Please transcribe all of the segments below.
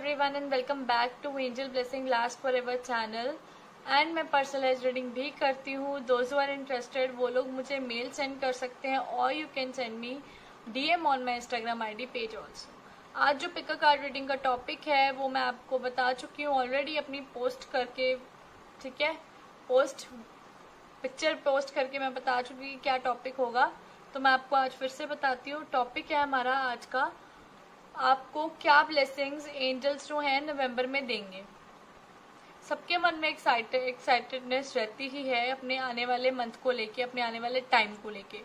everyone and welcome back to Angel Blessing Last Forever channel and मैं personalise reading भी करती हूँ। Those who are interested वो लोग मुझे मेल सेंड कर सकते हैं और you can send me DM on my Instagram ID page also. आज जो पिक अ कार्ड रीडिंग का टॉपिक है वो मैं आपको बता चुकी हूँ ऑलरेडी अपनी पोस्ट करके, ठीक है, पिक्चर पोस्ट करके मैं बता चुकी हूँ क्या टॉपिक होगा। तो मैं आपको आज फिर से बताती हूँ। टॉपिक है हमारा आज का, आपको क्या ब्लेसिंग्स एंजल्स जो हैं नवंबर में देंगे। सबके मन में एक्साइटेडनेस रहती ही है अपने आने वाले मंथ को लेके, अपने आने वाले टाइम को लेके।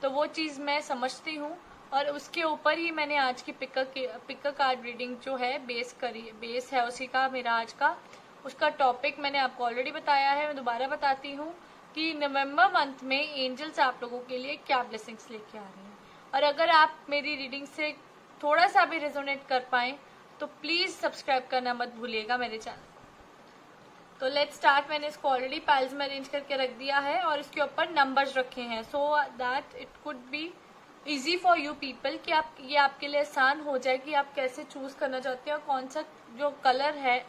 तो वो चीज़ मैं समझती हूँ और उसके ऊपर ही मैंने आज की पिक अ कार्ड रीडिंग जो है बेस है उसी का मेरा आज का। उसका टॉपिक मैंने आपको ऑलरेडी बताया है, मैं दोबारा बताती हूँ कि नवंबर मंथ में एंजल्स आप लोगों के लिए क्या ब्लेसिंग्स लेके आ रहे हैं। और अगर आप मेरी रीडिंग से थोड़ा सा भी रेजोनेट कर पाए तो प्लीज सब्सक्राइब करना मत भूलिएगा मेरे चैनल। तो लेट्स स्टार्ट। मैंने इसको ऑलरेडी पाइल्स में अरेंज करके रख दिया है और इसके ऊपर नंबर्स रखे हैं so that it could be easy for you people कि आप ये आपके लिए आसान हो जाए कि आप कैसे चूज करना चाहते हैं और कौन सा जो कलर है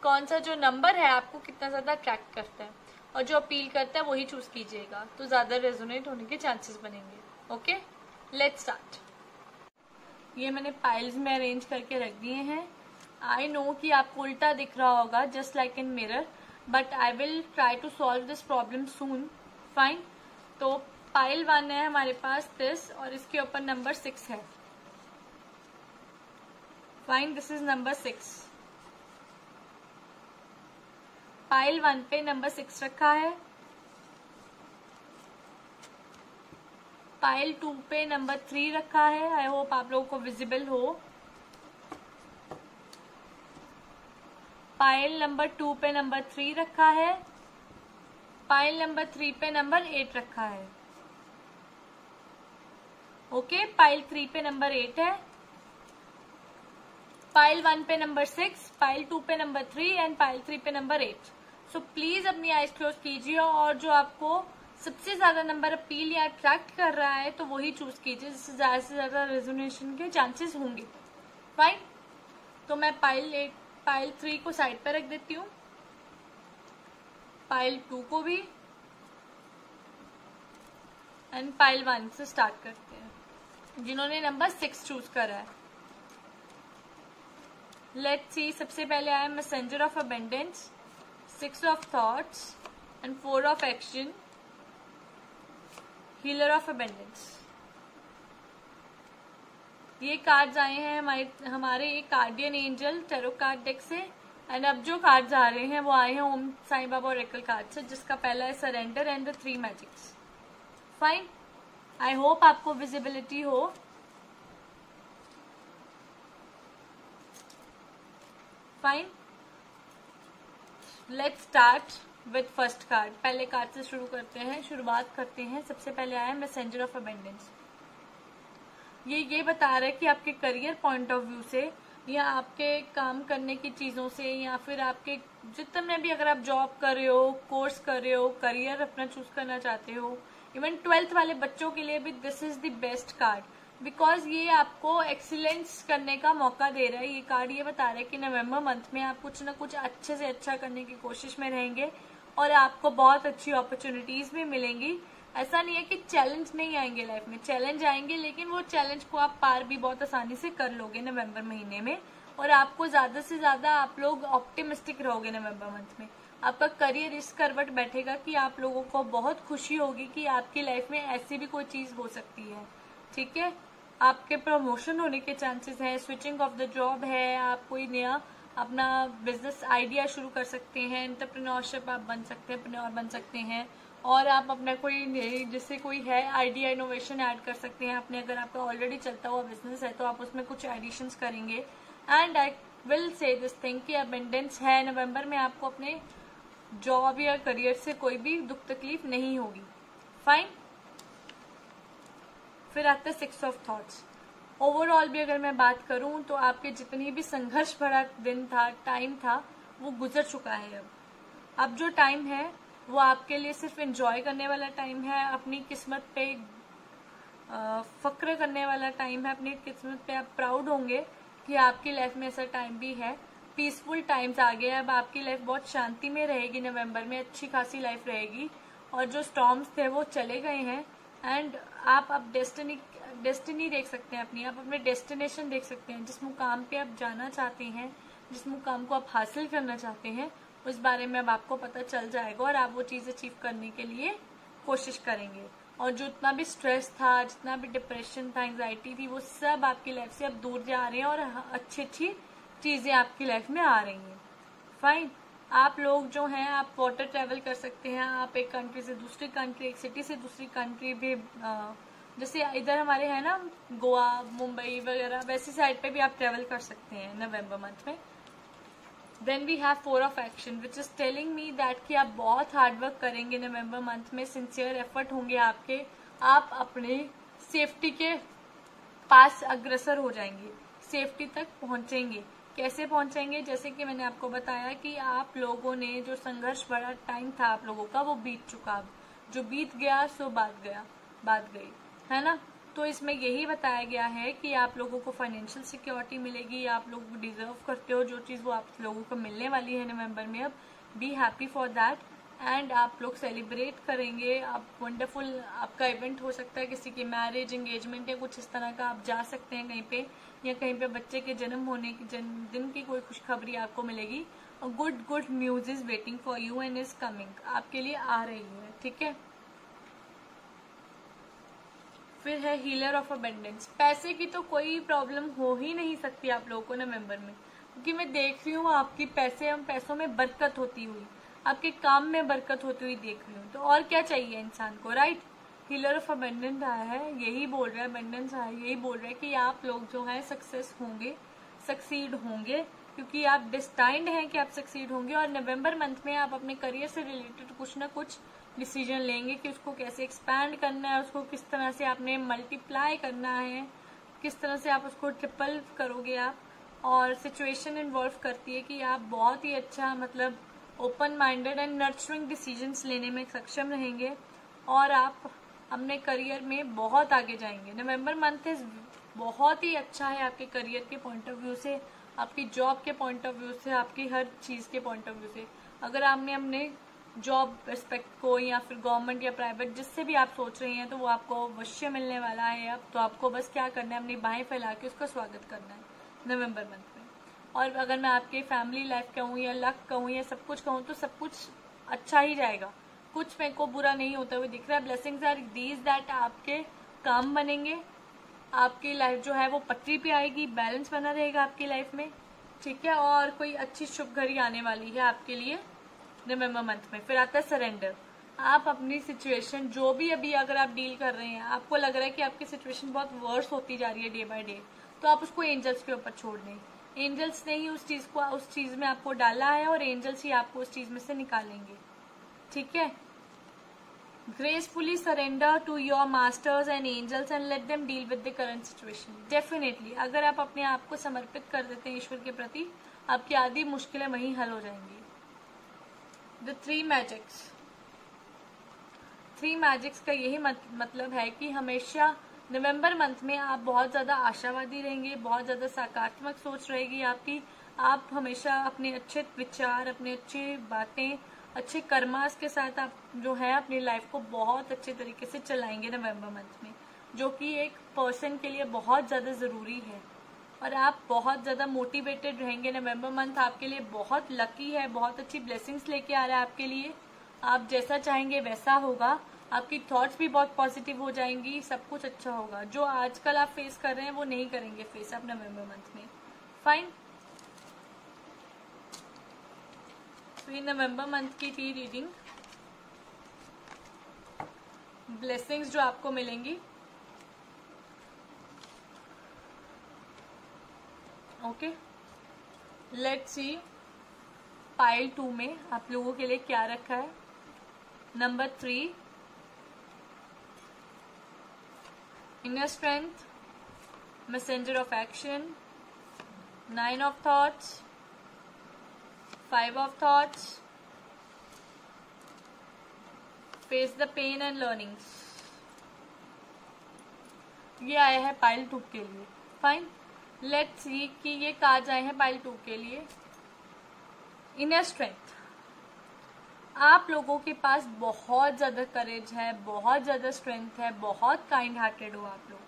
कौन सा जो नंबर है आपको कितना ज्यादा अट्रैक्ट करता है और जो अपील करता है वही चूज कीजिएगा तो ज्यादा रेजोनेट होने के चांसेस बनेंगे। Okay, let's start. ये मैंने पाइल्स में अरेंज करके रख दिए हैं। आई नो कि आपको उल्टा दिख रहा होगा just like in mirror, but I will try to solve this problem soon. Fine. तो पाइल 1 है हमारे पास दिस और इसके ऊपर नंबर 6 है। Fine, this is number 6। Pile 1 पे नंबर 6 रखा है। पाइल 2 पे नंबर 3 रखा है। आई होप आप लोगों को विजिबल हो। पाइल नंबर 2 पे नंबर 3 रखा है। पाइल नंबर 3 पे नंबर 8 रखा है। ओके, पाइल 3 पे नंबर 8 है। पाइल 1 पे नंबर 6, पाइल 2 पे नंबर 3 एंड पाइल 3 पे नंबर 8। सो प्लीज अपनी आईज क्लोज कीजिए और जो आपको सबसे ज्यादा नंबर अपील या अट्रैक्ट कर रहा है तो वही चूज कीजिए जिससे ज्यादा से ज्यादा रेजोनेशन के चांसेस होंगे। फाइन। तो मैं पाइल 3 को साइड पर रख देती हूँ, पाइल 2 को भी, एंड पाइल 1 से स्टार्ट करते हैं जिन्होंने नंबर 6 चूज करा है। Let's see. सबसे पहले आया messenger of abundance, 6 of thoughts and 4 of action, healer of abundance. ये कार्ड्स आए हैं हमारे एक guardian angel tarot card deck से। एंड अब जो कार्ड्स आ रहे हैं वो आए हैं ओम साईं बाबा ऑरेकल कार्ड से, जिसका पहला है surrender and the 3 magics. Fine. I hope आपको विजिबिलिटी हो। Fine, let's start with first card. पहले कार्ड से शुरुआत करते हैं। सबसे पहले आया मैसेंजर ऑफ अबंडेंस। ये बता रहा है कि आपके करियर पॉइंट ऑफ व्यू से या आपके काम करने की चीजों से या फिर आपके जितने भी, अगर आप जॉब कर रहे हो, कोर्स कर रहे हो, करियर अपना चूज करना चाहते हो, इवन 12th वाले बच्चों के लिए भी this is the best card because ये आपको एक्सीलेंस करने का मौका दे रहा है। ये कार्ड ये बता रहा है कि नवंबर मंथ में आप कुछ ना कुछ अच्छे से अच्छा करने की कोशिश में रहेंगे और आपको बहुत अच्छी अपॉर्चुनिटीज भी मिलेंगी। ऐसा नहीं है कि चैलेंज नहीं आएंगे लाइफ में, चैलेंज आएंगे लेकिन वो चैलेंज को आप पार भी बहुत आसानी से कर लोगे नवंबर महीने में। और आपको ज्यादा से ज्यादा आप लोग ऑप्टिमिस्टिक रहोगे नवंबर मंथ में। आपका करियर इस करवट बैठेगा कि आप लोगों को बहुत खुशी होगी कि आपकी लाइफ में ऐसी भी कोई चीज हो सकती है। ठीक है, आपके प्रमोशन होने के चांसेस हैं, स्विचिंग ऑफ द जॉब है, आप कोई नया अपना बिजनेस आइडिया शुरू कर सकते हैं, एंटरप्रेन्योरशिप आप बन सकते हैं, एंटरप्रेन्योर बन सकते हैं और आप अपना कोई जैसे कोई है आइडिया इनोवेशन ऐड कर सकते हैं अपने। अगर आपका ऑलरेडी चलता हुआ बिजनेस है तो आप उसमें कुछ एडिशंस करेंगे। And I will say this thing कि अबंडेंस है नवंबर में, आपको अपने जॉब या करियर से कोई भी दुख तकलीफ नहीं होगी। फाइन। फिर आता है 6 ऑफ थॉट्स। ओवरऑल भी अगर मैं बात करूं तो आपके जितनी भी संघर्ष भरा दिन था, टाइम था, वो गुजर चुका है। अब जो टाइम है वो आपके लिए सिर्फ एंजॉय करने वाला टाइम है, अपनी किस्मत पे फक्र करने वाला टाइम है, अपनी किस्मत पे आप प्राउड होंगे कि आपकी लाइफ में ऐसा टाइम भी है, पीसफुल टाइम्स आ गए। अब आपकी लाइफ बहुत शांति में रहेगी, नवंबर में अच्छी खासी लाइफ रहेगी, और जो स्टॉर्म्स थे वो चले गए हैं। एंड आप अब डेस्टिनी देख सकते हैं अपनी, आप अपने डेस्टिनेशन देख सकते हैं, जिस मुकाम पे आप जाना चाहते हैं, जिस मुकाम को आप हासिल करना चाहते हैं, उस बारे में अब आपको पता चल जाएगा और आप वो चीज़ अचीव करने के लिए कोशिश करेंगे। और जो इतना भी स्ट्रेस था, जितना भी डिप्रेशन था, एंग्जाइटी थी, वो सब आपकी लाइफ से अब दूर जा रहे हैं और अच्छी अच्छी चीज़ें आपकी लाइफ में आ रही हैं। फाइन। आप लोग जो हैं, आप वाटर ट्रैवल कर सकते हैं, आप एक कंट्री से दूसरी कंट्री, एक सिटी से दूसरी कंट्री भी, जैसे इधर हमारे है ना गोवा, मुंबई वगैरह, वैसी साइड पे भी आप ट्रैवल कर सकते हैं नवंबर मंथ में। Then we have 4 of action which is telling me that कि आप बहुत हार्ड वर्क करेंगे नवंबर मंथ में, सिंसियर एफर्ट होंगे आपके, आप अपने सेफ्टी के पास अग्रसर हो जाएंगे, सेफ्टी तक पहुंचेंगे। कैसे पहुंचेंगे? जैसे कि मैंने आपको बताया कि आप लोगों ने जो संघर्ष भरा टाइम था आप लोगों का, वो बीत चुका। अब जो बीत गया सो बात गई, है ना। तो इसमें यही बताया गया है कि आप लोगों को फाइनेंशियल सिक्योरिटी मिलेगी, आप लोग डिजर्व करते हो जो चीज़ वो आप लोगों को मिलने वाली है नवंबर में। अब be happy for that and आप लोग सेलिब्रेट करेंगे। आप वंडरफुल, आपका इवेंट हो सकता है, किसी की मैरिज, एंगेजमेंट या कुछ इस तरह का, आप जा सकते हैं कहीं पे, या कहीं पे बच्चे के जन्म होने की जन्मदिन की कोई खुशखबरी आपको मिलेगी। और good news is waiting for you and is coming, आपके लिए आ रही है, ठीक है। फिर है हीलर ऑफ अबेंडेंस। पैसे की तो कोई प्रॉब्लम हो ही नहीं सकती आप लोगों को नवंबर में, क्योंकि मैं देख रही हूँ आपकी पैसों में बरकत होती हुई, आपके काम में बरकत होती हुई देख रही हूँ। तो और क्या चाहिए इंसान को, राइट। हीलर ऑफ अबेंडेंस आया है, यही बोल रहा है, अबेंडेंस आया है, यही बोल रहा है कि आप लोग जो है सक्सेस होंगे, सक्सीड होंगे, क्योंकि आप डिस्टाइंड हैं कि आप सक्सीड होंगे। और नवंबर मंथ में आप अपने करियर से रिलेटेड कुछ ना कुछ डिसीजन लेंगे कि उसको कैसे एक्सपैंड करना है, उसको किस तरह से आपने मल्टीप्लाई करना है, किस तरह से आप उसको ट्रिपल करोगे आप। और सिचुएशन इन्वॉल्व करती है कि आप बहुत ही अच्छा, मतलब open minded and nurturing decisions लेने में सक्षम रहेंगे, और आप अपने करियर में बहुत आगे जाएंगे। नवंबर मंथ इज बहुत ही अच्छा है आपके करियर के पॉइंट ऑफ व्यू से, आपकी जॉब के पॉइंट ऑफ व्यू से, आपकी हर चीज के पॉइंट ऑफ व्यू से। अगर आपने अपने जॉब एस्पेक्ट को, या फिर गवर्नमेंट या प्राइवेट, जिससे भी आप सोच रहे हैं, तो वो आपको अवश्य मिलने वाला है। अब तो आपको बस क्या करना है, अपनी बाहें फैला के उसका स्वागत करना है नवंबर मंथ में। और अगर मैं आपके फैमिली लाइफ कहूँ या लक कहूँ या सब कुछ कहूँ, तो सब कुछ अच्छा ही जाएगा, कुछ मेरे को बुरा नहीं होता हुआ दिख रहा है। ब्लेसिंग्स आर दीज दैट आपके काम बनेंगे, आपकी लाइफ जो है वो पटरी पे आएगी, बैलेंस बना रहेगा आपकी लाइफ में, ठीक है। और कोई अच्छी शुभ घड़ी आने वाली है आपके लिए नवंबर मंथ में। फिर आता है सरेंडर। आप अपनी सिचुएशन जो भी अभी अगर आप डील कर रहे हैं, आपको लग रहा है कि आपकी सिचुएशन बहुत वर्स होती जा रही है डे बाय डे, तो आप उसको एंजल्स के ऊपर छोड़ दें। एंजल्स ने ही उस चीज में आपको डाला है, और एंजल्स ही आपको उस चीज में से निकालेंगे, ठीक है। gracefully surrender to your masters and angels and let them deal with the current situation. Definitely, अगर आप अपने आप को समर्पित कर देते हैं ईश्वर के प्रति, आपकी आधी मुश्किलें वहीं हल हो जाएंगी। The three magics का यही मतलब है कि हमेशा नवंबर मंथ में आप बहुत ज्यादा आशावादी रहेंगे, बहुत ज्यादा सकारात्मक सोच रहेगी आपकी। आप हमेशा अपने अच्छे विचार, अपने अच्छी बातें, अच्छे कर्मास के साथ आप जो है अपनी लाइफ को बहुत अच्छे तरीके से चलाएंगे नवंबर मंथ में, जो कि एक पर्सन के लिए बहुत ज्यादा जरूरी है। और आप बहुत ज्यादा मोटिवेटेड रहेंगे। नवंबर मंथ आपके लिए बहुत लकी है, बहुत अच्छी ब्लेसिंग्स लेके आ रहा है आपके लिए। आप जैसा चाहेंगे वैसा होगा, आपकी थॉट्स भी बहुत पॉजिटिव हो जाएंगी, सब कुछ अच्छा होगा। जो आजकल आप फेस कर रहे हैं वो नहीं करेंगे फेस आप नवंबर मंथ में। फाइन। तो नवंबर मंथ की थी रीडिंग, ब्लेसिंग्स जो आपको मिलेंगी। ओके, लेट्स सी पाइल 2 में आप लोगों के लिए क्या रखा है। Number 3, inner strength, messenger of action, 9 of thoughts, 5 of thoughts, face the pain and learnings। ये आया है पाइल 2 के लिए। फाइन। लेट्स सी कि ये कार्ड्स आए हैं पाइल 2 के लिए। इनर स्ट्रेंथ, आप लोगों के पास बहुत ज्यादा करेज है, बहुत ज्यादा स्ट्रेंथ है, बहुत काइंड हार्टेड हो आप लोग।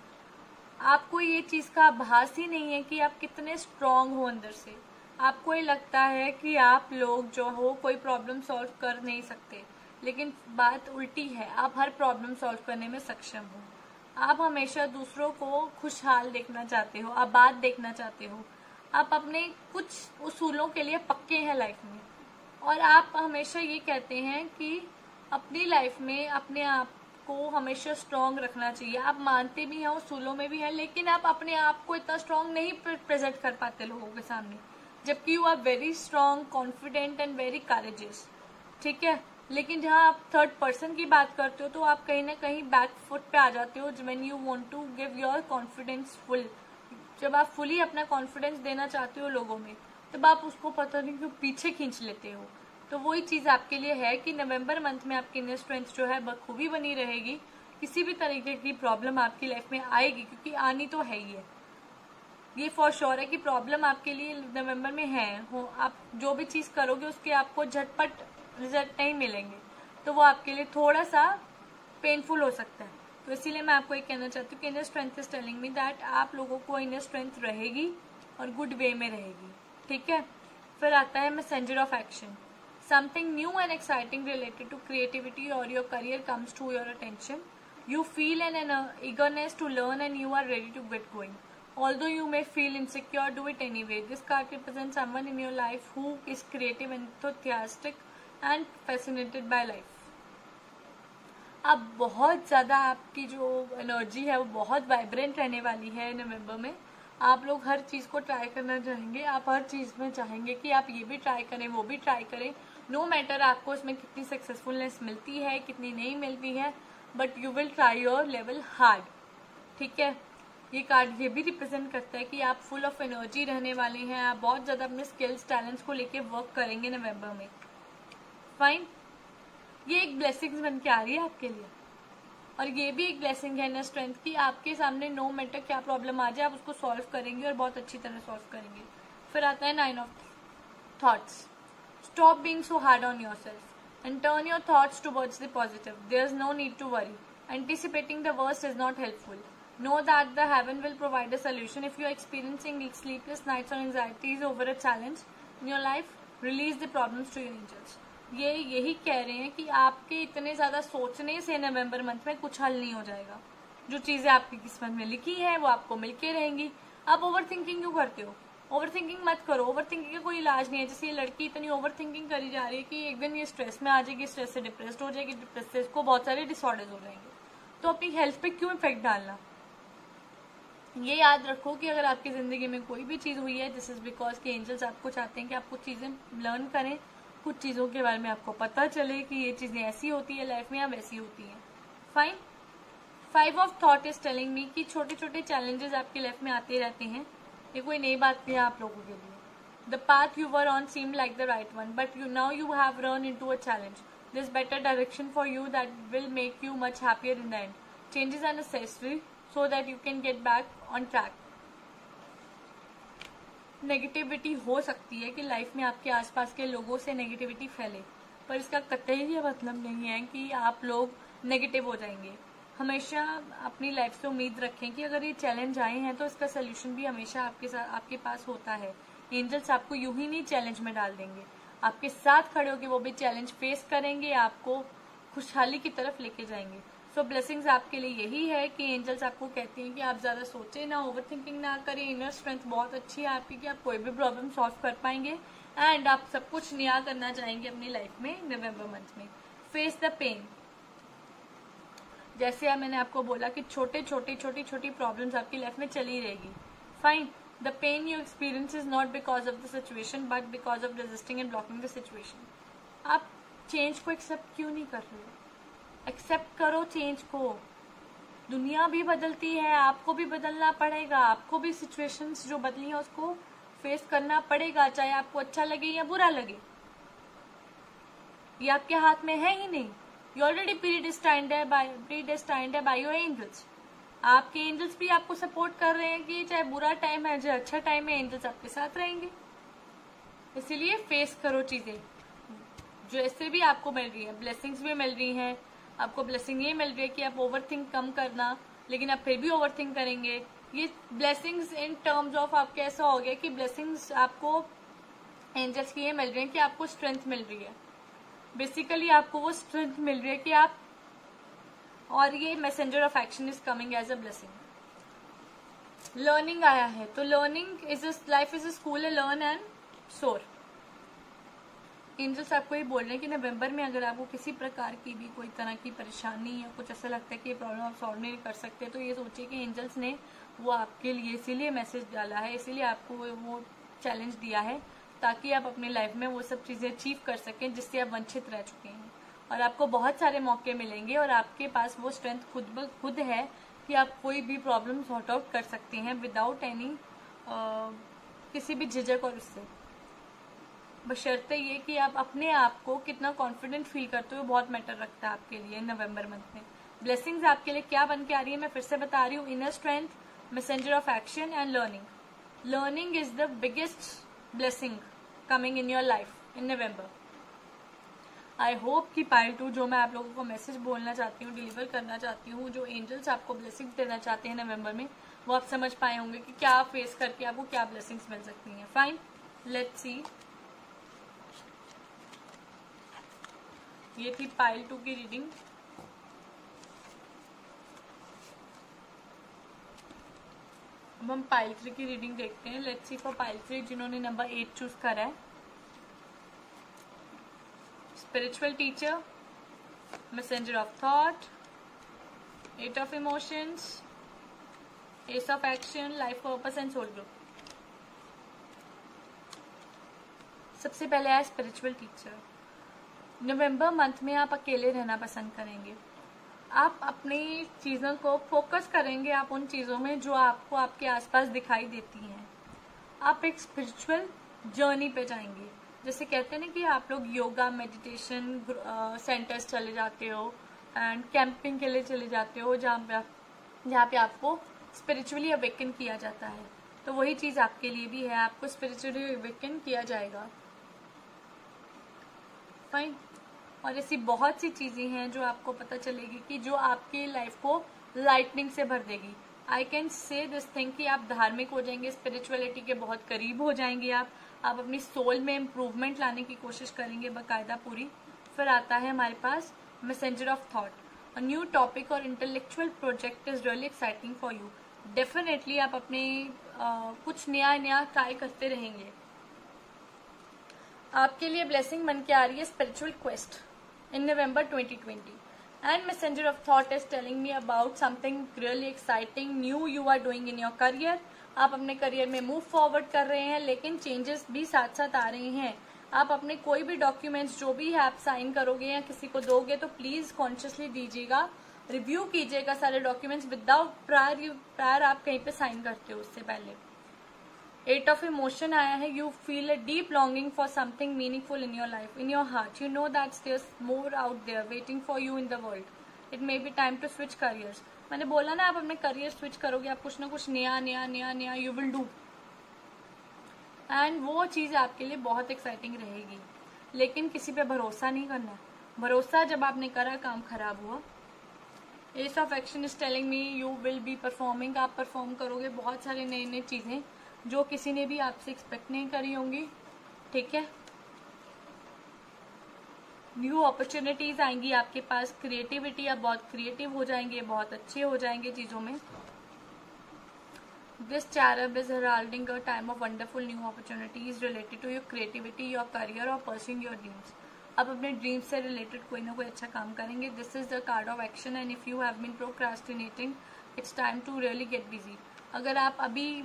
आपको ये चीज का आभास ही नहीं है कि आप कितने स्ट्रांग हो अंदर से। आपको ये लगता है कि आप लोग जो हो कोई प्रॉब्लम सॉल्व कर नहीं सकते, लेकिन बात उल्टी है, आप हर प्रॉब्लम सॉल्व करने में सक्षम हो। आप हमेशा दूसरों को खुशहाल देखना चाहते हो, आबाद देखना चाहते हो। आप अपने कुछ उसूलों के लिए पक्के हैं लाइफ में, और आप हमेशा ये कहते हैं कि अपनी लाइफ में अपने आप को हमेशा स्ट्रांग रखना चाहिए। आप मानते भी हैं, उसूलों में भी हैं, लेकिन आप अपने आप को इतना स्ट्रांग नहीं प्रेजेंट कर पाते लोगों के सामने, जबकि you are very strong, confident and very courageous. ठीक है, लेकिन जहाँ आप थर्ड पर्सन की बात करते हो तो आप कहीं ना कहीं बैक फुट पे आ जाते हो when you want to give your confidence full. जब आप फुली अपना कॉन्फिडेंस देना चाहते हो लोगों में, तब आप उसको पता नहीं क्यों पीछे खींच लेते हो। तो वही चीज आपके लिए है कि नवंबर मंथ में आपकी इनर स्ट्रेंथ जो है बखूबी बनी रहेगी। किसी भी तरीके की प्रॉब्लम आपकी लाइफ में आएगी, क्योंकि आनी तो है ही है, ये फॉर श्योर है कि प्रॉब्लम आपके लिए नवंबर में है। आप जो भी चीज करोगे उसके आपको झटपट रिजल्ट नहीं मिलेंगे, तो वो आपके लिए थोड़ा सा पेनफुल हो सकता है। तो इसीलिए मैं आपको ये कहना चाहती हूँ कि inner strength is telling me that आप लोगों को इनर स्ट्रेंथ रहेगी और गुड वे में रहेगी। ठीक है, फिर आता है messenger of action. Something new and exciting related to creativity or your career comes to your attention. You feel an eagerness to learn and you are ready to get going. Although you may feel insecure, do it anyway. This card represents someone in your life who is creative, enthusiastic and fascinated by life. अब बहुत ज़्यादा आपकी जो energy है वो बहुत vibrant रहने वाली है नवंबर में। आप लोग हर चीज़ को ट्राई करना चाहेंगे, आप हर चीज़ में चाहेंगे कि आप ये भी ट्राई करें, वो भी ट्राई करें। नो मैटर आपको इसमें कितनी सक्सेसफुलनेस मिलती है, कितनी नहीं मिलती है, but you will try your level hard. ठीक है, ये कार्ड ये भी रिप्रेजेंट करता है कि आप फुल ऑफ एनर्जी रहने वाले हैं, आप बहुत ज़्यादा अपने स्किल्स टैलेंट्स को लेके वर्क करेंगे नवंबर में। फाइन, ये एक ब्लेसिंग्स बन के आ रही है आपके लिए, और ये भी एक ब्लेसिंग है इनर स्ट्रेंथ की। आपके सामने नो मैटर क्या प्रॉब्लम आ जाए, आप उसको सॉल्व करेंगे और बहुत अच्छी तरह सॉल्व करेंगे। फिर आता है 9 of thoughts. Stop being so hard on yourself and turn your thoughts towards the positive. There is no need to worry. Anticipating the worst is not helpful. Know that the heaven will provide a solution. If you are experiencing sleepless nights or anxieties over a challenge in your life, release the problems to your angels. ये यही कह रहे हैं कि आपके इतने ज्यादा सोचने से नवंबर मंथ में कुछ हल नहीं हो जाएगा। जो चीजें आपकी किस्मत में लिखी हैं वो आपको मिलके रहेंगी। आप ओवर थिंकिंग क्यों करते हो? ओवर थिंकिंग मत करो, ओवर थिंकिंग का कोई इलाज नहीं है। जैसे ये लड़की इतनी ओवर थिंकिंग करी जा रही है कि एक दिन ये स्ट्रेस में आ जाएगी, स्ट्रेस से डिप्रेस्ड हो जाएगी, डिप्रेस से इसको बहुत सारे डिसऑर्डर्स हो जाएंगे। तो अपनी हेल्थ पे क्यों इफेक्ट डालना? ये याद रखो कि अगर आपकी जिंदगी में कोई भी चीज हुई है, दिस इज बिकॉज कि एंजल्स आपको चाहते हैं कि आप कुछ चीजें लर्न करें, कुछ चीजों के बारे में आपको पता चले कि ये चीजें ऐसी होती है लाइफ में या वैसी होती है। Fine, 5 of thought is telling me कि छोटे छोटे चैलेंजेस आपकी लाइफ में आते रहते हैं। ये कोई नई बात नहीं है आप लोगों के लिए। The path you were on seem like the right one, but you now you have run into a challenge. This better direction for you that will make you much happier in the end. Changes are necessary so that you can get back on track. Negativity हो सकती है कि life में आपके आसपास के लोगों से नेगेटिविटी फैले, पर इसका कतई ये मतलब नहीं है कि आप लोग नेगेटिव हो जाएंगे। हमेशा अपनी लाइफ से उम्मीद रखें कि अगर ये चैलेंज आए हैं तो इसका सोल्यूशन भी हमेशा आपके पास होता है। एंजल्स आपको यूं ही नहीं चैलेंज में डाल देंगे, आपके साथ खड़े होकर वो भी चैलेंज फेस करेंगे, आपको खुशहाली की तरफ लेके जाएंगे। सो ब्लेसिंग्स आपके लिए यही है कि एंजल्स आपको कहती हैं कि आप ज्यादा सोचें ना, ओवर थिंकिंग ना करें। इनर स्ट्रेंथ बहुत अच्छी है आपकी कि आप कोई भी प्रॉब्लम सॉल्व कर पाएंगे एंड आप सब कुछ नया करना चाहेंगे अपनी लाइफ में नवंबर मंथ में। फेस द पेन, जैसे मैंने आपको बोला कि छोटी छोटी प्रॉब्लम्स आपकी लाइफ में चली रहेगी। Fine, the pain you experience is not because of the situation but because of resisting and blocking the situation. आप चेंज को एक्सेप्ट क्यों नहीं कर रहे? एक्सेप्ट करो चेंज को। दुनिया भी बदलती है, आपको भी बदलना पड़ेगा, आपको भी सिचुएशंस जो बदली हैं उसको फेस करना पड़ेगा, चाहे आपको अच्छा लगे या बुरा लगे। ये आपके हाथ में है ही नहीं। यू ऑलरेडी प्रीडेस्टाइन्ड है बाय योर एंजल्स। आपके एंजल्स भी आपको सपोर्ट कर रहे हैं कि चाहे बुरा टाइम है चाहे अच्छा टाइम है, एंजल्स आपके साथ रहेंगे। इसीलिए फेस करो चीजें जैसे भी आपको मिल रही है। ब्लेसिंग्स भी मिल रही हैं, आपको ब्लेसिंग ये मिल रही है कि आप ओवरथिंक कम करना, लेकिन आप फिर भी ओवरथिंक करेंगे। ये ब्लेसिंग्स इन टर्म्स ऑफ आपके ऐसा हो गया कि ब्लेसिंग्स आपको एंजल्स की ये मिल रही है कि आपको स्ट्रेंथ मिल रही है। बेसिकली आपको वो स्ट्रेंथ मिल रही है कि आप, और ये messenger of action is coming as a blessing. Learning आया है, तो learning is life is a school, learn and soar. Angels आपको ये बोल रहे हैं कि नवंबर में अगर आपको किसी प्रकार की भी कोई तरह की परेशानी या कुछ ऐसा लगता है कि ये प्रॉब्लम आप सॉल्व नहीं कर सकते, तो ये सोचिए कि एंजल्स ने वो आपके लिए इसीलिए मैसेज डाला है, इसीलिए आपको वो चैलेंज दिया है ताकि आप अपनी लाइफ में वो सब चीजें अचीव कर सकें जिससे आप वंचित रह चुके हैं। और आपको बहुत सारे मौके मिलेंगे और आपके पास वो स्ट्रेंथ खुद है कि आप कोई भी प्रॉब्लम सॉर्ट आउट कर सकते हैं विदाउट एनी किसी भी झिझक और उससे। बशर्ते ये कि आप अपने आप को कितना कॉन्फिडेंट फील करते हो बहुत मैटर रखता है आपके लिए नवंबर मंथ में। ब्लेसिंग्स आपके लिए क्या बन के आ रही है मैं फिर से बता रही हूँ। Inner strength, messenger of action and learning. Learning is the biggest blessing coming in your life in November. I hope कि पाइल 2 जो मैं आप लोगों को मैसेज बोलना चाहती हूँ, डिलीवर करना चाहती हूँ, जो एंजल्स आपको ब्लेसिंग्स देना चाहते हैं नवंबर में, वो आप समझ पाए होंगे कि क्या आप फेस करके आपको क्या ब्लेसिंग्स मिल सकती हैं। Fine, let's see. ये थी पाइल 2 की रीडिंग। अब हम पाइल 3 की रीडिंग देखते हैं। लेट्स सी फॉर पाइल 3 जिन्होंने नंबर 8 चूज करा है। Spiritual teacher, messenger of thought, 8 of emotions, ace of action, life purpose and soul group. सबसे पहले है स्पिरिचुअल टीचर। नवंबर मंथ में आप अकेले रहना पसंद करेंगे। आप अपनी चीजों को फोकस करेंगे, आप उन चीजों में जो आपको आपके आसपास दिखाई देती हैं। आप एक स्पिरिचुअल जर्नी पे जाएंगे। जैसे कहते हैं ना कि आप लोग योगा, मेडिटेशन सेंटर्स चले जाते हो एंड कैंपिंग के लिए चले जाते हो जहाँ पे आपको स्पिरिचुअली अवेकन किया जाता है, तो वही चीज आपके लिए भी है, आपको स्पिरिचुअली अवेकन किया जाएगा। फाइन। और ऐसी बहुत सी चीजें हैं जो आपको पता चलेगी कि जो आपकी लाइफ को लाइटनिंग से भर देगी। I can say this thing कि आप धार्मिक हो जाएंगे, स्पिरिचुअलिटी के बहुत करीब हो जाएंगे। आप अपनी सोल में इम्प्रूवमेंट लाने की कोशिश करेंगे बाकायदा पूरी। फिर आता है हमारे पास messenger of thought. A new topic और intellectual project is really exciting for you. Definitely आप अपने कुछ नया ट्राई करते रहेंगे। आपके लिए ब्लेसिंग बन के आ रही है spiritual quest in November 2020 and messenger of thought is telling me about something really exciting new you are doing in your career। आप अपने करियर में मूव फॉरवर्ड कर रहे हैं, लेकिन चेंजेस भी साथ साथ आ रहे हैं। आप अपने कोई भी डॉक्यूमेंट्स जो भी है आप साइन करोगे या किसी को दोगे तो प्लीज कॉन्शियसली दीजिएगा, रिव्यू कीजिएगा सारे डॉक्यूमेंट्स विदाउट प्रायर आप कहीं पे साइन करते हो उससे पहले। 8 ऑफ इमोशन आया है। You feel a deep longing for something meaningful in your life, in your heart. You know that there's more out there waiting for you in the world. It may be time to switch careers. मैंने बोला ना आप अपने career switch करोगे, आप कुछ ना कुछ नया यू विल डू, एंड वो चीज आपके लिए बहुत एक्साइटिंग रहेगी। लेकिन किसी पे भरोसा नहीं करना। भरोसा जब आपने करा काम खराब हुआ। S of action is telling me you will be performing. आप परफॉर्म करोगे बहुत सारी नई चीजें जो किसी ने भी आपसे एक्सपेक्ट नहीं करी होंगी। ठीक है, न्यू अपॉर्चुनिटीज आएंगी आपके पास। क्रिएटिविटी, आप बहुत क्रिएटिव हो जाएंगे, बहुत अच्छे हो जाएंगे चीजों में। दिस चैरब is heralding a time of wonderful new opportunities related to your creativity, your career or pursuing your dreams। आप अपने ड्रीम्स से रिलेटेड कोई ना कोई अच्छा काम करेंगे। This is the card of action and if you have been procrastinating it's time to really get busy. अगर आप अभी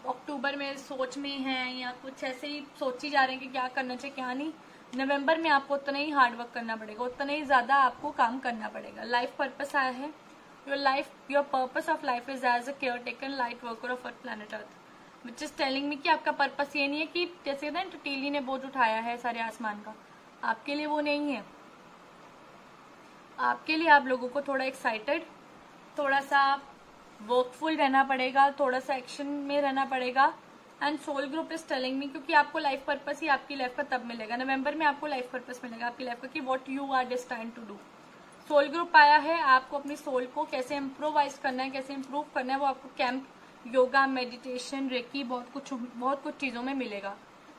अक्टूबर में सोच में हैं या कुछ ऐसे ही सोची जा रहे हैं कि क्या करना चाहिए क्या नहीं, नवंबर में आपको उतना ही हार्ड वर्क करना पड़ेगा, उतना ही ज्यादा आपको काम करना पड़ेगा। लाइफ पर्पस आया है। Your purpose of life is as a care taken light worker of planet earth, which is telling me कि आपका पर्पस ये नहीं है कि जैसे ना टीली ने बोझ उठाया है सारे आसमान का, आपके लिए वो नहीं है। आपके लिए आप लोगों को थोड़ा एक्साइटेड, थोड़ा सा वर्कफुल रहना पड़ेगा, थोड़ा सा एक्शन में रहना पड़ेगा. And soul group is telling me, क्योंकि आपको लाइफ पर्पस ही आपकी लाइफ का तब मिलेगा, नवंबर में आपको लाइफ पर्पस मिलेगा आपकी लाइफ का कि what you are destined to do. Soul group आया है, आपको अपनी सोल को कैसे इम्प्रोवाइज करना है, कैसे इम्प्रूव करना है, वो आपको कैंप, योगा, मेडिटेशन, रेकी, बहुत कुछ चीजों में मिलेगा.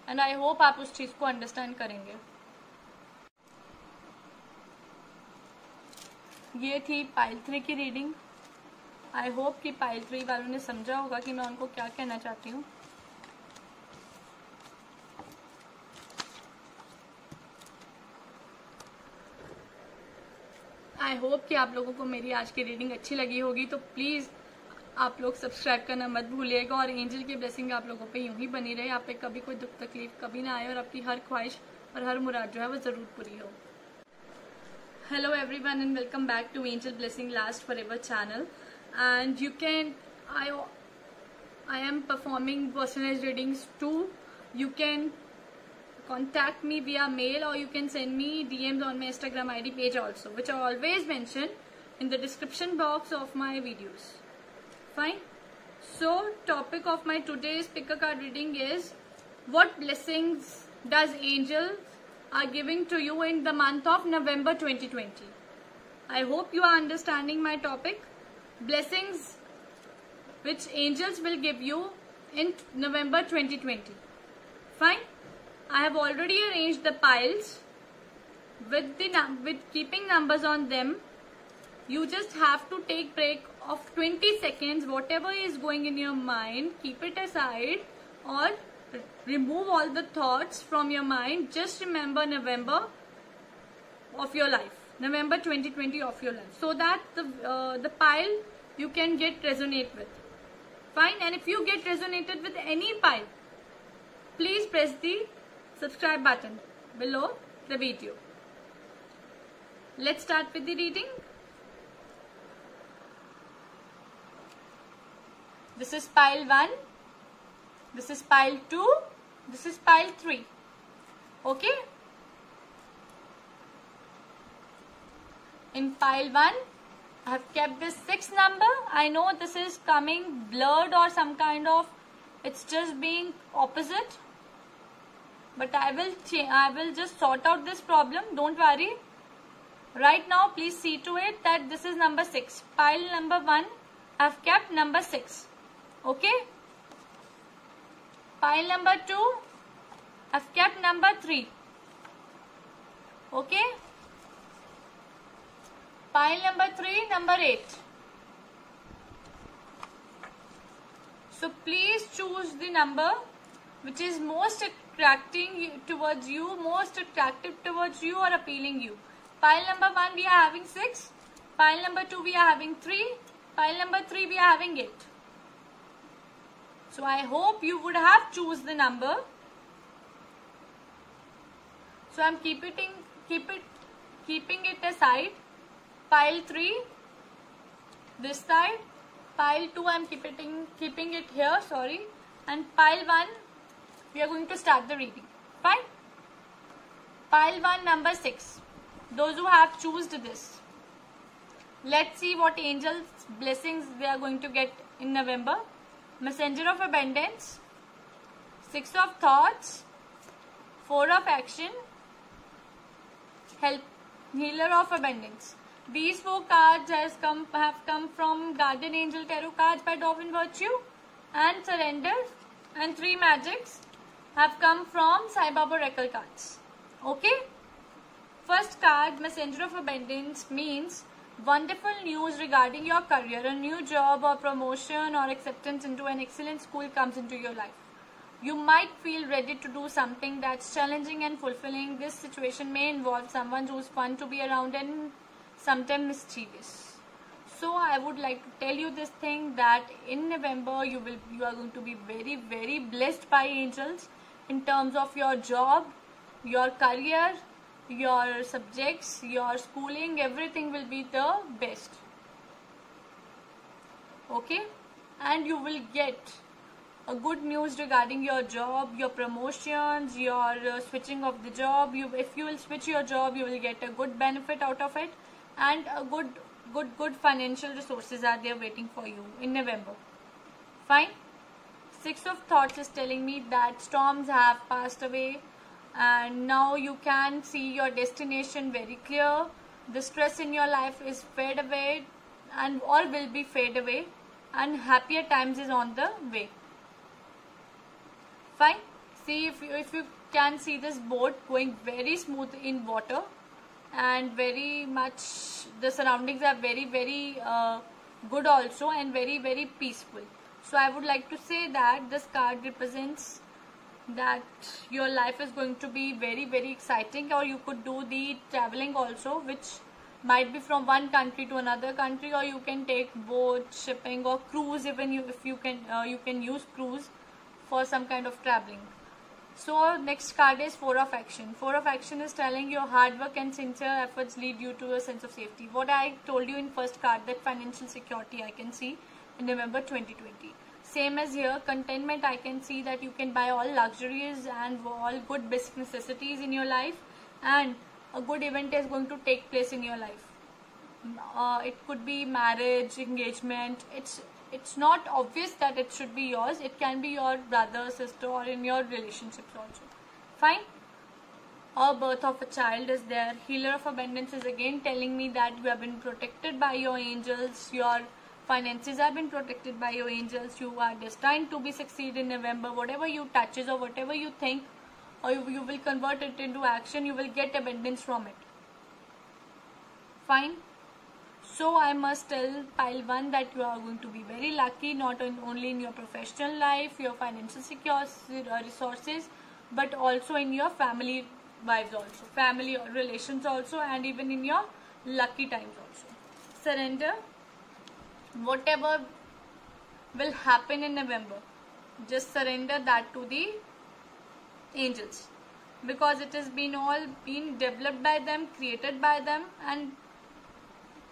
एंड आई होप आप उस चीज को अंडरस्टैंड करेंगे. ये थी पाइल 3 की रीडिंग. आई होप कि पाइल 3 वालों ने समझा होगा कि मैं उनको क्या कहना चाहती हूँ. आई होप कि आप लोगों को मेरी आज की रीडिंग अच्छी लगी होगी. तो प्लीज आप लोग सब्सक्राइब करना मत भूलिएगा, और एंजल की ब्लेसिंग आप लोगों पे यूं ही बनी रहे. आप पे कभी कोई दुख तकलीफ कभी ना आए, और आपकी हर ख्वाहिश और हर मुराद जो है वो जरूर पूरी हो. Hello everyone and welcome back to Angel Blessing Last Forever channel. And you can, I am performing personalized readings too. You can contact me via mail, or you can send me DMs on my Instagram ID page also, which I always mention in the description box of my videos. Fine. So topic of my today's pick a card reading is, what blessings does angel are giving to you in the month of November 2020. I hope you are understanding my topic. Blessings which angels will give you in November 2020. Fine. I have already arranged the piles with keeping numbers on them. You just have to take break of 20 seconds. Whatever is going in your mind, keep it aside, or remove all the thoughts from your mind. Just remember November of your life, November 2020 of your life, so that the pile you can get resonate with. Fine. And if you get resonated with any pile, please press the subscribe button below the video. Let's start with the reading. This is pile 1. This is pile 2. This is pile 3. Okay. In pile 1, I have kept this 6 number. I know this is coming blurred or some kind of, it's just being opposite. But I will just sort out this problem. Don't worry. Right now, please see to it that this is number 6. Pile number 1, I have kept number 6. Okay. Pile number 2, I've kept number 3. Okay. Pile number 3, number 8. So please choose the number which is most attracting towards you, most attractive towards you, or appealing you. Pile number 1 we are having 6. Pile number 2 we are having 3. Pile number 3 we are having 8. So I hope you would have choose the number. So I'm keeping it aside. Pile 3 this side. Pile 2 I'm keeping it here, sorry. And pile 1 we are going to start the reading. Fine. Pile 1 number 6. Those who have chosen this. Let's see what angels' blessings they are going to get in November. Messenger of Abundance, 6 of Thoughts, 4 of Action, Help, Healer of Abundance. These 4 cards have come from Guardian Angel Tarot cards by Dovin Virtue, and Surrender, and 3 Magics have come from Sai Baba Oracle cards. Okay. First card, Messenger of Abundance, means wonderful news regarding your career. A new job or promotion or acceptance into an excellent school comes into your life. You might feel ready to do something that's challenging and fulfilling. This situation may involve someone who's fun to be around and sometimes mischievous. So I would like to tell you this thing, that in November you are going to be very, very blessed by angels in terms of your job, your career, your subjects, your schooling. Everything will be the best. Okay. And you will get a good news regarding your job, your promotions, your switching of the job. If you will switch your job, you will get a good benefit out of it, and a good good financial resources are there waiting for you in November. Fine. Six of Thoughts is telling me that storms have passed away and now you can see your destination very clear. The stress in your life is fade away and all will be fade away, and happier times is on the way. Fine. See if you can see this boat going very smooth in water, and very much the surroundings are very good also, and very peaceful. So I would like to say that this card represents that your life is going to be very exciting, or you could do the traveling also, which might be from one country to another country, or you can take boat, shipping, or cruise. Even if you can use cruise for some kind of traveling. So next card is Four of Action. Four of Action is telling your hard work and sincere efforts lead you to a sense of safety. What I told you in first card, that financial security I can see in November 2020. Same as here, contentment. I can see that you can buy all luxuries and all good basic necessities in your life, and a good event is going to take place in your life. It could be marriage, engagement. It's not obvious that it should be yours. It can be your brother, sister, or in your relationships also. Fine. A birth of a child is there. Healer of Abundance is again telling me that you have been protected by your angels. Your finances have been protected by your angels. You are destined to be succeed in November. Whatever you touches or whatever you think, or you will convert it into action, you will get abundance from it. Fine. So I must tell pile 1 that you are going to be very lucky, not only in your professional life, your financial resources, but also in your family vibes also, family relations also, and even in your lucky times also. Surrender. Whatever will happen in November, just surrender that to the angels, because it has been all been developed by them, created by them, and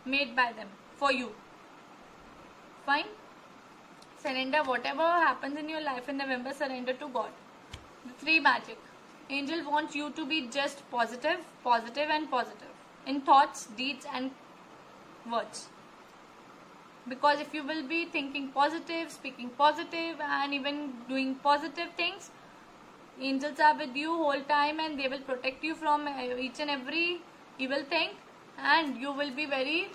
made by them for you. Fine. Surrender whatever happens in your life in November. Surrender to God. The 3 magic. Angel wants you to be just positive in thoughts, deeds, and words. Because if you will be thinking positive, speaking positive, and even doing positive things, angels are with you whole time, and they will protect you from each and every evil thing, and you will be very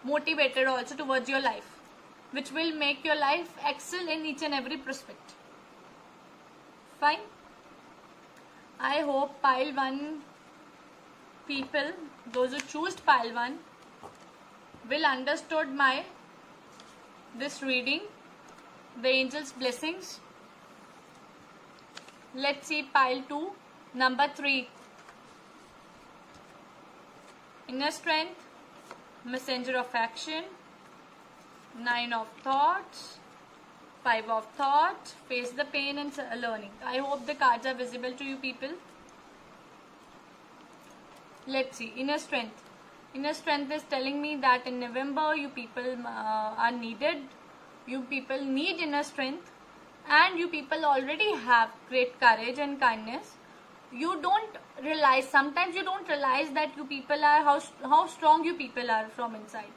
motivated also towards your life, which will make your life excel in each and every prospect. Fine. I hope pile 1 people, those who choose pile 1, will understood this reading, the angels' blessings. Let's see pile 2, number 3. Inner Strength, Messenger of Action, 9 of Thoughts, 5 of Thoughts, Face the Pain and Learning. I hope the cards are visible to you people. Let's see. Inner Strength. Inner Strength is telling me that in November you people are needed. You people need inner strength, and you people already have great courage and kindness. You don't realize, sometimes you don't realize that you people are, how strong you people are from inside.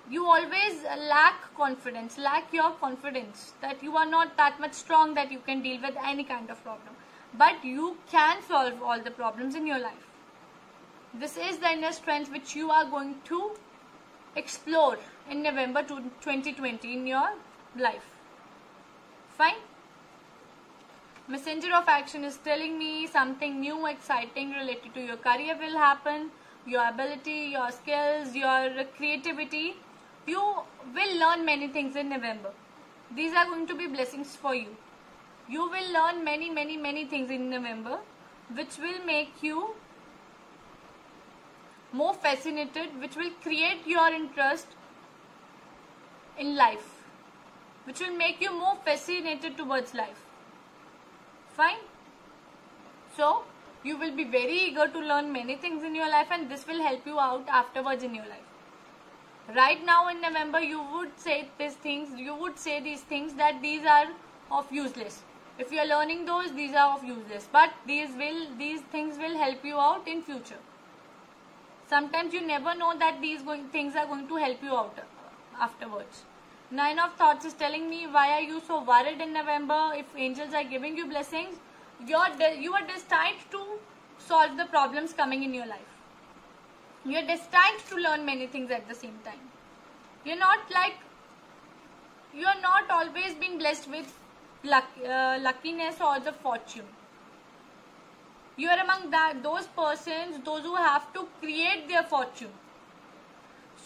You always lack confidence, lack your confidence that you are not that much strong that you can deal with any kind of problem. But you can solve all the problems in your life. This is the inner strength which you are going to explore in November 2020 in your life. Fine. Messenger of Action is telling me something new, exciting related to your career will happen, your ability, your skills, your creativity. You will learn many things in November. These are going to be blessings for you. You will learn many things in November, which will make you more fascinated, which will create your interest in life, which will make you more fascinated towards life. Fine. So you will be very eager to learn many things in your life, and this will help you out afterwards in your life. Right now in November you would say these things, that these are of useless. If you are learning those, these are of useless, but these things will help you out in future. Sometimes you never know that things are going to help you out afterwards. 9 of thoughts is telling me, why are you so worried in November if angels are giving you blessings? You are destined to solve the problems coming in your life. You are destined to learn many things at the same time. You are not always been blessed with luckiness or the fortune. You are among those persons, those who have to create their fortune.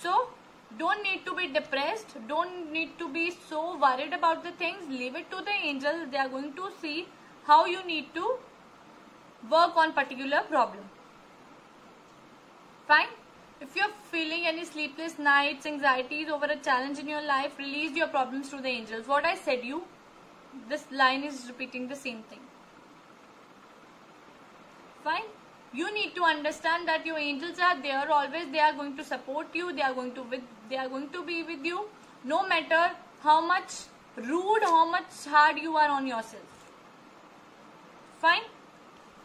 So, don't need to be depressed. Don't need to be so worried about the things. Leave it to the angels. They are going to see how you need to work on particular problem. Fine. If you're feeling any sleepless nights, anxieties over a challenge in your life, release your problems to the angels. What I said you, this line is repeating the same thing. Fine. You need to understand that your angels are there always. They are going to support you. They are going to be with you, no matter how much rude, how much hard you are on yourself. Fine.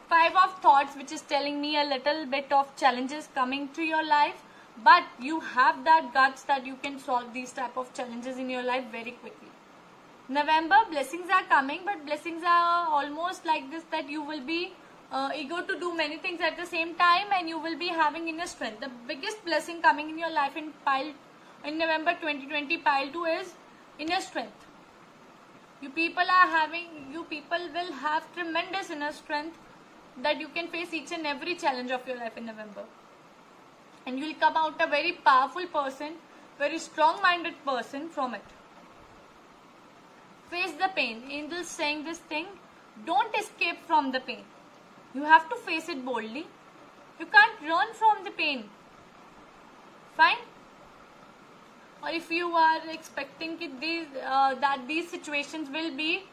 5 of thoughts, which is telling me a little bit of challenges coming to your life, but you have that guts that you can solve these type of challenges in your life very quickly. November, blessings are coming, but blessings are almost like this, that you will be eager to do many things at the same time, and you will be having inner strength. The biggest blessing coming in your life in November 2020 pile 2 is inner strength. You people will have tremendous inner strength that you can face each and every challenge of your life in November, and you will come out a very powerful person, very strong-minded person from it. Face the pain. Angels saying this thing, don't escape from the pain. You have to face it boldly. You can't run from the pain. Fine? Or if you are expecting that these situations will be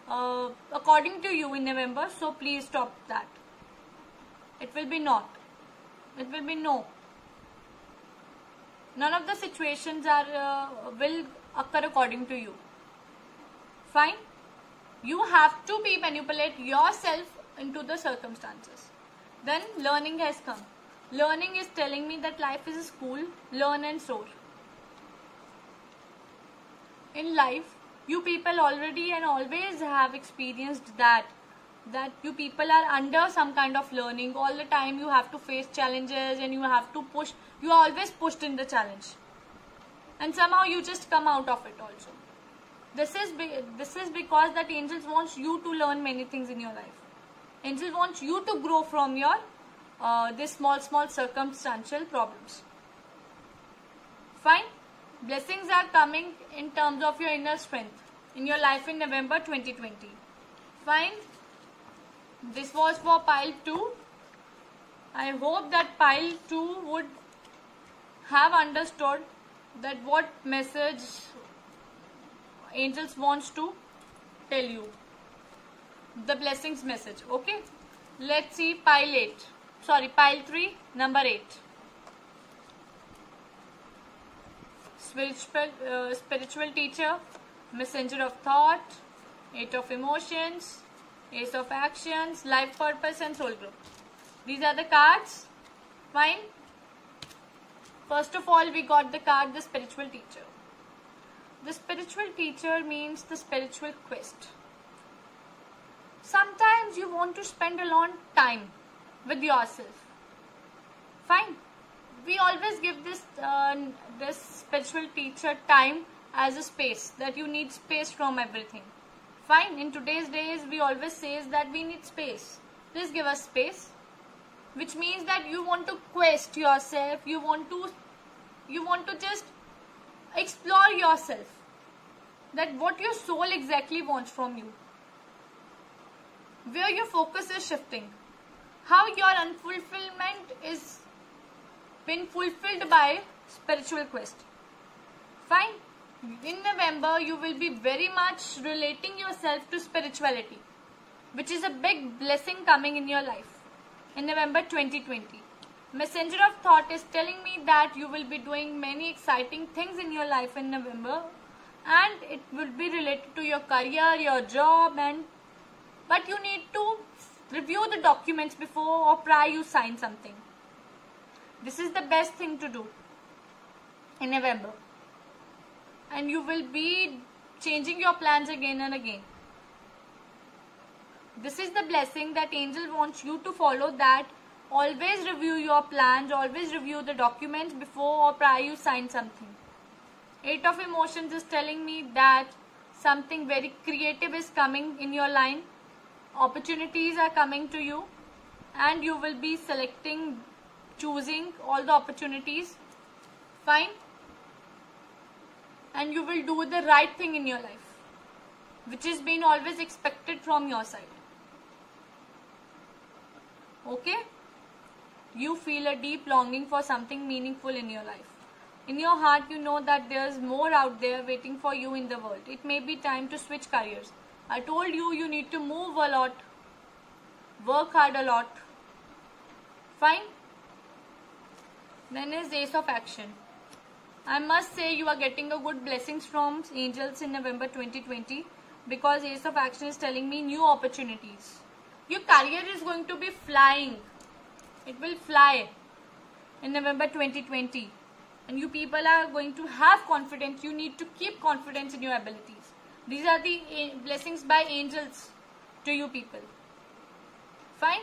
according to you in November, so please stop that. It will be not. It will be no. None of the situations will occur according to you. Fine? You have to manipulate yourself into the circumstances. Then learning has come. Learning is telling me that life is a school. Learn and soar. In life, you people already and always have experienced that you people are under some kind of learning. All the time you have to face challenges and you have to push. You are always pushed in the challenge, and somehow you just come out of it also. This is because that angels wants you to learn many things in your life. Angels wants you to grow from your this small circumstantial problems. Fine? Blessings are coming in terms of your inner strength in your life in November 2020. Fine? This was for pile 2. I hope that pile 2 would have understood that what message angels wants to tell you. The blessings message. Okay? Let's see pile 3, number 8. Spiritual teacher, messenger of thought, 8 of emotions, ace of actions, life purpose and soul group. These are the cards. Fine. First of all, we got the card, the spiritual teacher. The spiritual teacher means the spiritual quest. Sometimes you want to spend a long time with yourself. Fine. We always give this spiritual teacher time as a space, that you need space from everything. Fine. In today's days, we always say that we need space. Please give us space, which means that you want to quest yourself. You want to just explore yourself. That what your soul exactly wants from you. Where your focus is shifting. How your unfulfillment is been fulfilled by spiritual quest. Fine. In November, you will be very much relating yourself to spirituality, which is a big blessing coming in your life in November 2020. Messenger of thought is telling me that you will be doing many exciting things in your life in November, and it will be related to your career, your job, but you need to review the documents before or prior you sign something. This is the best thing to do in November. And you will be changing your plans again and again. This is the blessing that angel wants you to follow, that always review your plans, always review the documents before or prior you sign something. Eight of Emotions is telling me that something very creative is coming in your line. Opportunities are coming to you and you will be choosing all the opportunities. Fine. And you will do the right thing in your life, which is being always expected from your side. Okay? You feel a deep longing for something meaningful in your life. In your heart, you know that there's more out there waiting for you in the world. It may be time to switch careers. I told you, you need to move a lot, work hard a lot. Fine? Then is Ace of Action. I must say you are getting a good blessings from angels in November 2020, because Ace of Action is telling me new opportunities. Your career is going to be flying. It will fly in November 2020. And you people are going to have confidence. You need to keep confidence in your abilities. These are the blessings by angels to you people. Fine?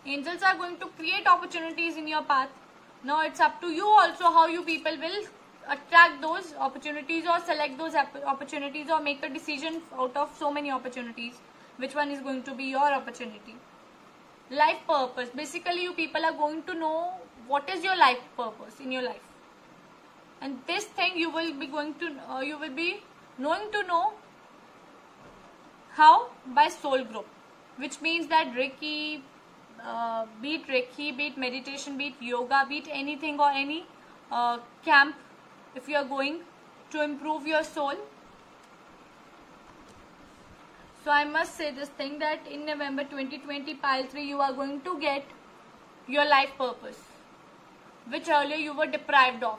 Angels are going to create opportunities in your path. Now it's up to you also how you people will attract those opportunities or select those opportunities or make a decision out of so many opportunities. Which one is going to be your opportunity? Life purpose. Basically, you people are going to know what is your life purpose in your life. And this thing you will be knowing to know how? By soul group. Which means that Reiki, be it meditation, be it yoga, be it anything or any camp, if you are going to improve your soul. So I must say this thing, that in November 2020 pile 3 you are going to get your life purpose, which earlier you were deprived of.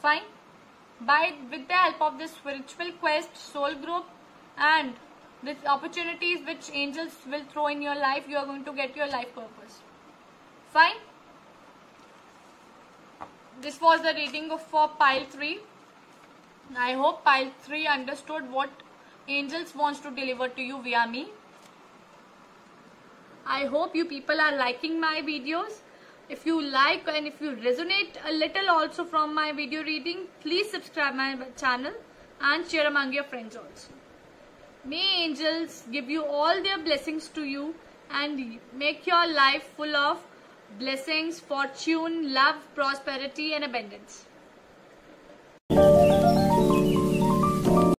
Fine? With the help of this spiritual quest, soul group and the opportunities which angels will throw in your life, you are going to get your life purpose. Fine? This was the reading for pile 3. I hope pile 3 understood what angels wants to deliver to you via me. I hope you people are liking my videos. If you like and if you resonate a little also from my video reading, please subscribe my channel and share among your friends also. May angels give you all their blessings to you and make your life full of blessings, fortune, love, prosperity and abundance.